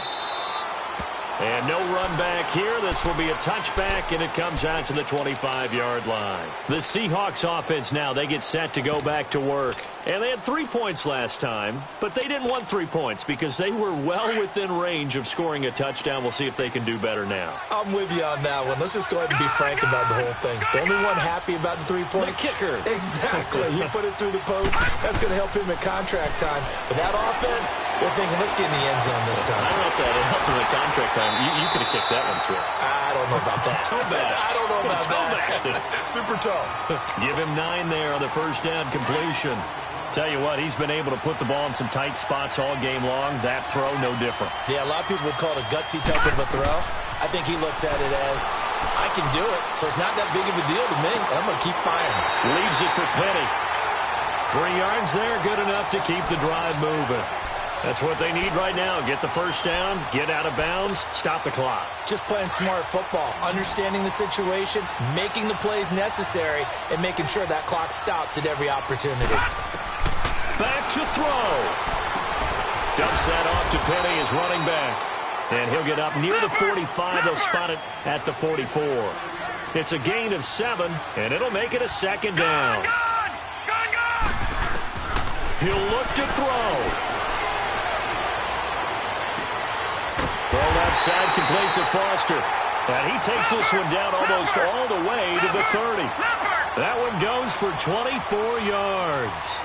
And no run back here. This will be a touchback, and it comes out to the 25-yard line. The Seahawks offense now, they get set to go back to work. And they had 3 points last time, but they didn't want 3 points because they were well within range of scoring a touchdown. We'll see if they can do better now. I'm with you on that one. Let's just go ahead and be frank about the whole thing. The only one happy about the 3-point? The kicker. Exactly. He put it through the post. That's going to help him at contract time. But that offense, they're thinking, let's get in the end zone this time. I don't know if that helped him at contract time. You could have kicked that one through. I don't know about that. Toe bash. I don't know about that. left it. Super toe. Give him 9 there on the first down completion. Tell you what, he's been able to put the ball in some tight spots all game long. That throw, no different. Yeah, a lot of people would call it a gutsy type of a throw. I think he looks at it as, I can do it, so it's not that big of a deal to me, and I'm going to keep firing. Leaves it for Penny. 3 yards there, good enough to keep the drive moving. That's what they need right now. Get the first down, get out of bounds, stop the clock. Just playing smart football, understanding the situation, making the plays necessary, and making sure that clock stops at every opportunity. Back to throw. Dumps that off to Penny as running back. And he'll get up near the 45. They'll spot it at the 44. It's a gain of 7, and it'll make it a second down. He'll look to throw. Throw left side, complete to Foster. And he takes this one down almost all the way to the 30. That one goes for 24 yards.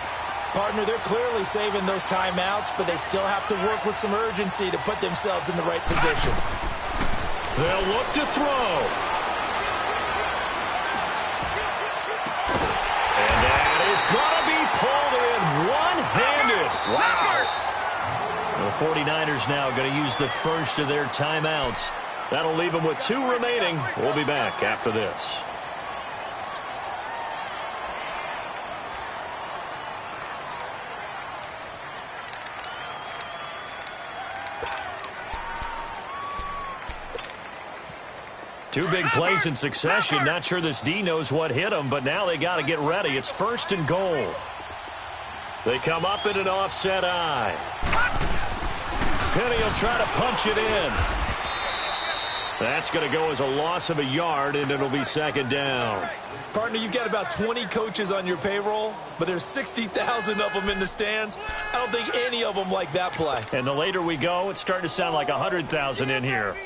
Partner, they're clearly saving those timeouts, but they still have to work with some urgency to put themselves in the right position. They'll look to throw. And that is going to be pulled in one-handed. Wow. The 49ers now going to use the first of their timeouts. That'll leave them with 2 remaining. We'll be back after this. Two big plays in succession. Not sure this D knows what hit him, but now they got to get ready. It's 1st and goal. They come up in an offset eye. Penny will try to punch it in. That's going to go as a loss of a yard, and it'll be 2nd down. Partner, you've got about 20 coaches on your payroll, but there's 60,000 of them in the stands. I don't think any of them like that play. And the later we go, it's starting to sound like 100,000 in here.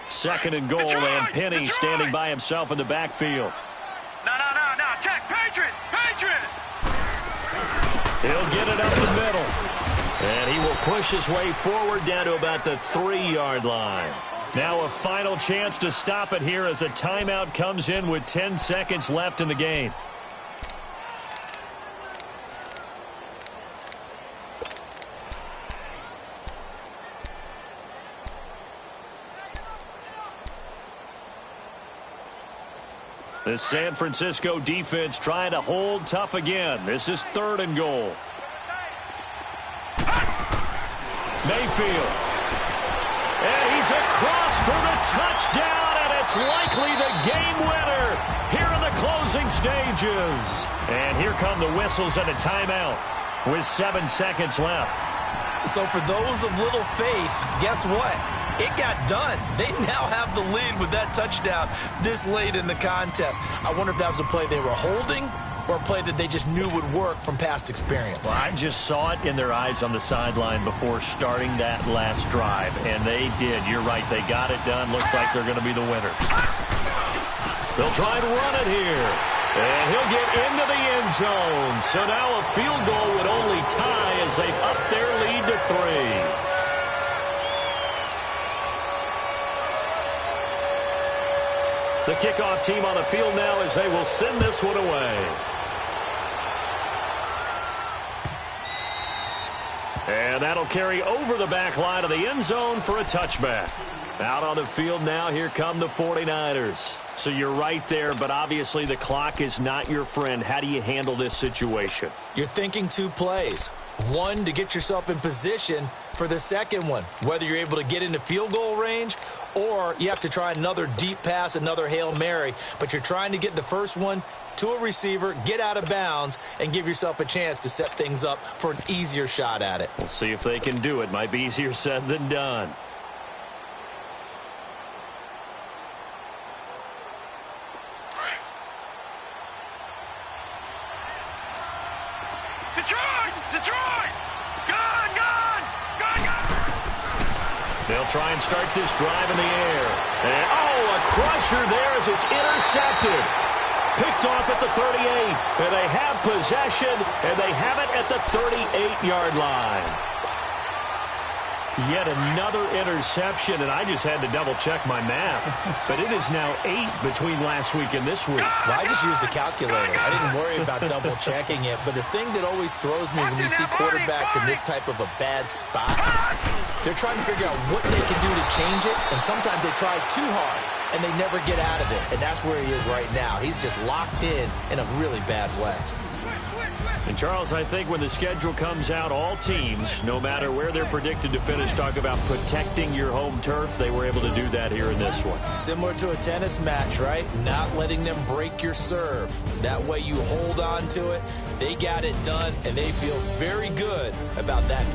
Second and goal, and Penny standing by himself in the backfield. No. Check. Patriot. He'll get it up the middle. And he will push his way forward down to about the 3-yard line. Now a final chance to stop it here as a timeout comes in with 10 seconds left in the game. The San Francisco defense trying to hold tough again. This is 3rd and goal. Mayfield. And he's across for the touchdown, and it's likely the game winner here in the closing stages. And here come the whistles and a timeout with 7 seconds left. So for those of little faith, guess what? It got done. They now have the lead with that touchdown this late in the contest. I wonder if that was a play they were holding or a play that they just knew would work from past experience. Well, I just saw it in their eyes on the sideline before starting that last drive, and they did. You're right. They got it done. Looks like they're going to be the winners. They'll try and run it here. And he'll get into the end zone. So now a field goal would only tie as they've upped their lead to 3. The kickoff team on the field now as they will send this one away. And that'll carry over the back line of the end zone for a touchback. Out on the field now, here come the 49ers. So you're right there, but obviously the clock is not your friend. How do you handle this situation? You're thinking 2 plays. One, to get yourself in position for the second one, whether you're able to get into field goal range or you have to try another deep pass, another Hail Mary. But you're trying to get the first one to a receiver, get out of bounds, and give yourself a chance to set things up for an easier shot at it. We'll see if they can do it. Might be easier said than done. Detroit! Gone! They'll try and start this drive in the air. And, a crusher there as it's intercepted. Picked off at the 38. And they have possession, and they have it at the 38-yard line. Yet another interception, and I just had to double-check my math. But it is now 8 between last week and this week. Well, I just used a calculator. I didn't worry about double-checking it. But the thing that always throws me when you see quarterbacks in this type of a bad spot, they're trying to figure out what they can do to change it, and sometimes they try too hard, and they never get out of it. And that's where he is right now. He's just locked in a really bad way. And, Charles, I think when the schedule comes out, all teams, no matter where they're predicted to finish, talk about protecting your home turf. They were able to do that here in this one. Similar to a tennis match, right? Not letting them break your serve. That way you hold on to it. They got it done, and they feel very good about that.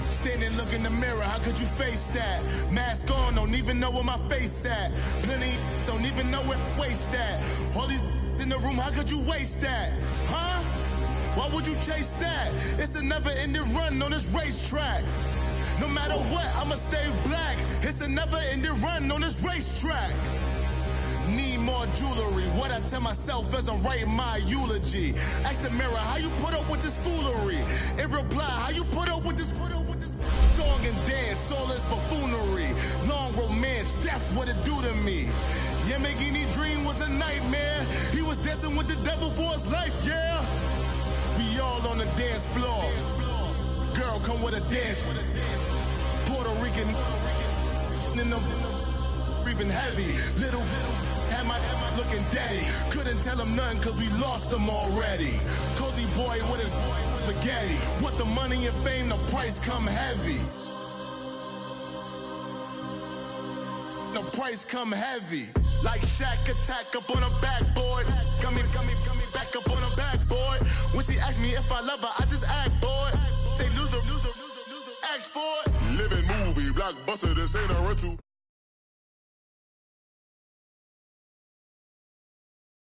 Standing, look in the mirror, how could you face that? Mask on, don't even know where my face at. Plenty, don't even know where waste at. All these in the room, how could you waste that? Huh? Why would you chase that? It's a never-ending run on this racetrack. No matter what, I'ma stay black. It's a never-ending run on this racetrack. Need more jewelry. What I tell myself as I'm writing my eulogy. Ask the mirror, how you put up with this foolery? It reply, how you put up with this song and dance, soulless buffoonery. Long romance, death, what it do to me? Yamagini dream was a nightmare. He was dancing with the devil for his life, yeah. We all on the dance floor. Girl, come with a dance. Puerto Rican in the breathing heavy. Little had my looking daddy. Couldn't tell him nothing cause we lost him already. Cozy boy with his spaghetti. With the money and fame, the price come heavy. The price come heavy. Like Shaq attack up on a backboard. Got me back up on a backboard. When she asked me if I love her, I just act bored. Say loser, ask for it. Living movie, blockbuster, this ain't a rental.